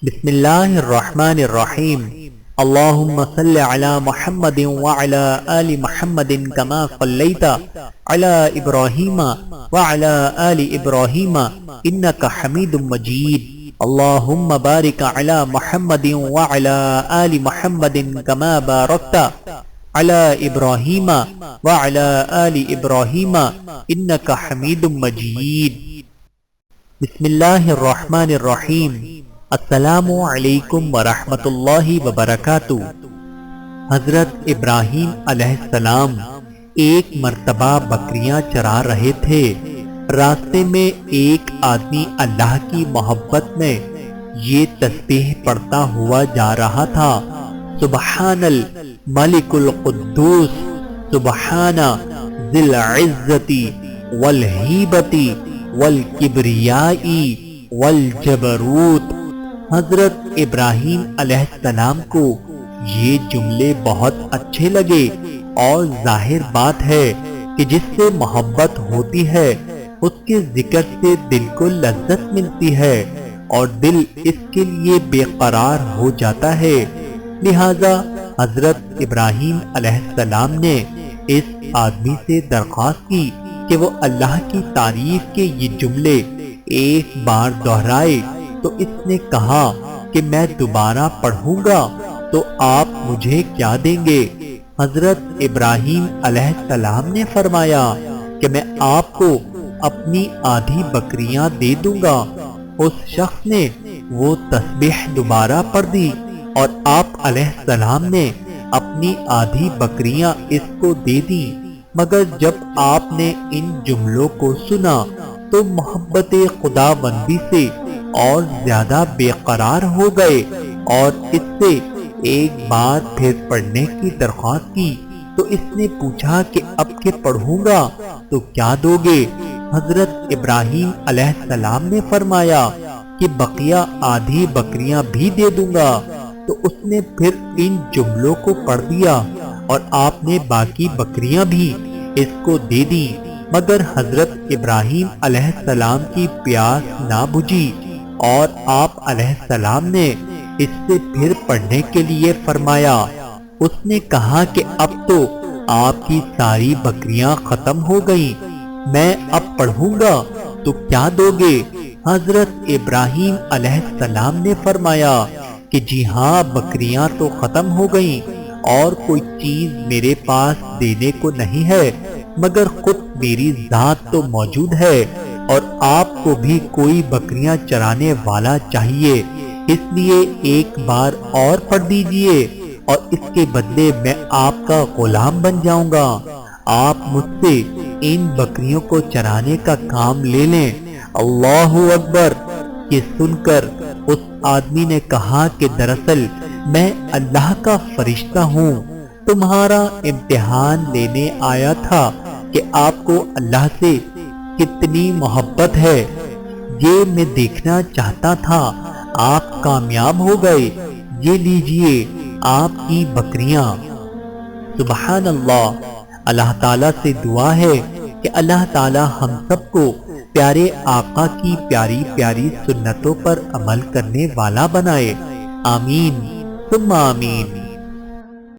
بسم اللہ الرحمن الرحیم اللہم صل علی محمد وعلی آل محمد کما صلیت علی ابراہیم وعلی آل ابراہیم انکا حمید مجید اللہم بارک علی محمد وعلی آل محمد کما بارکت علی ابراہیم وعلی آل ابراہیم انکا حمید مجید۔ بسم اللہ الرحمن الرحیم۔ السلام علیکم ورحمۃ اللہ وبرکاتہ۔ حضرت ابراہیم علیہ السلام ایک مرتبہ بکریاں چرا رہے تھے۔ راستے میں ایک آدمی اللہ کی محبت میں یہ تسبیح پڑھتا ہوا جا رہا تھا: سبحان الملک القدوس، سبحان ذی العزت والہیبت والکبریاء والجبروت۔ حضرت ابراہیم علیہ السلام کو یہ جملے بہت اچھے لگے، اور ظاہر بات ہے کہ جس سے محبت ہوتی ہے اس کے ذکر سے دل کو لذت ملتی ہے اور دل اس کے لیے بے قرار ہو جاتا ہے۔ لہذا حضرت ابراہیم علیہ السلام نے اس آدمی سے درخواست کی کہ وہ اللہ کی تعریف کے یہ جملے ایک بار دہرائے، تو اس نے کہا کہ میں دوبارہ پڑھوں گا تو آپ مجھے کیا دیں گے؟ حضرت ابراہیم علیہ السلام نے فرمایا کہ میں آپ کو اپنی آدھی بکریاں دے دوں گا۔ اس شخص نے وہ تسبیح دوبارہ پڑھ دی اور آپ علیہ السلام نے اپنی آدھی بکریاں اس کو دے دی، مگر جب آپ نے ان جملوں کو سنا تو محبت خدا بندی سے اور زیادہ بے قرار ہو گئے اور اس سے ایک بار پھر پڑھنے کی درخواست کی۔ تو اس نے پوچھا کہ اب کہ پڑھوں گا تو کیا دو گے؟ حضرت ابراہیم علیہ السلام نے فرمایا کہ بقیہ آدھی بکریاں بھی دے دوں گا۔ تو اس نے پھر ان جملوں کو پڑھ دیا اور آپ نے باقی بکریاں بھی اس کو دے دی، مگر حضرت ابراہیم علیہ السلام کی پیاس نہ بجھی اور آپ علیہ السلام نے اس سے پھر پڑھنے کے لیے فرمایا۔ اس نے کہا کہ اب تو آپ کی ساری بکریاں ختم ہو گئیں، میں اب پڑھوں گا تو کیا دو گے؟ حضرت ابراہیم علیہ السلام نے فرمایا کہ جی ہاں، بکریاں تو ختم ہو گئیں اور کوئی چیز میرے پاس دینے کو نہیں ہے، مگر خود میری ذات تو موجود ہے اور آپ کو بھی کوئی بکریاں چرانے والا چاہیے، اس لیے ایک بار اور پڑھ دیجئے اور اس کے بدلے میں آپ کا غلام بن جاؤں گا۔ آپ مجھ سے ان بکریوں کو چرانے کا کام لے لیں۔ اللہ اکبر! یہ سن کر اس آدمی نے کہا کہ دراصل میں اللہ کا فرشتہ ہوں، تمہارا امتحان لینے آیا تھا کہ آپ کو اللہ سے کتنی محبت ہے، یہ میں دیکھنا چاہتا تھا۔ آپ کامیاب ہو گئے، یہ لیجئے آپ کی بکریاں۔ سبحان اللہ! اللہ تعالیٰ سے دعا ہے کہ اللہ تعالیٰ ہم سب کو پیارے آقا کی پیاری پیاری سنتوں پر عمل کرنے والا بنائے۔ آمین ثم آمین۔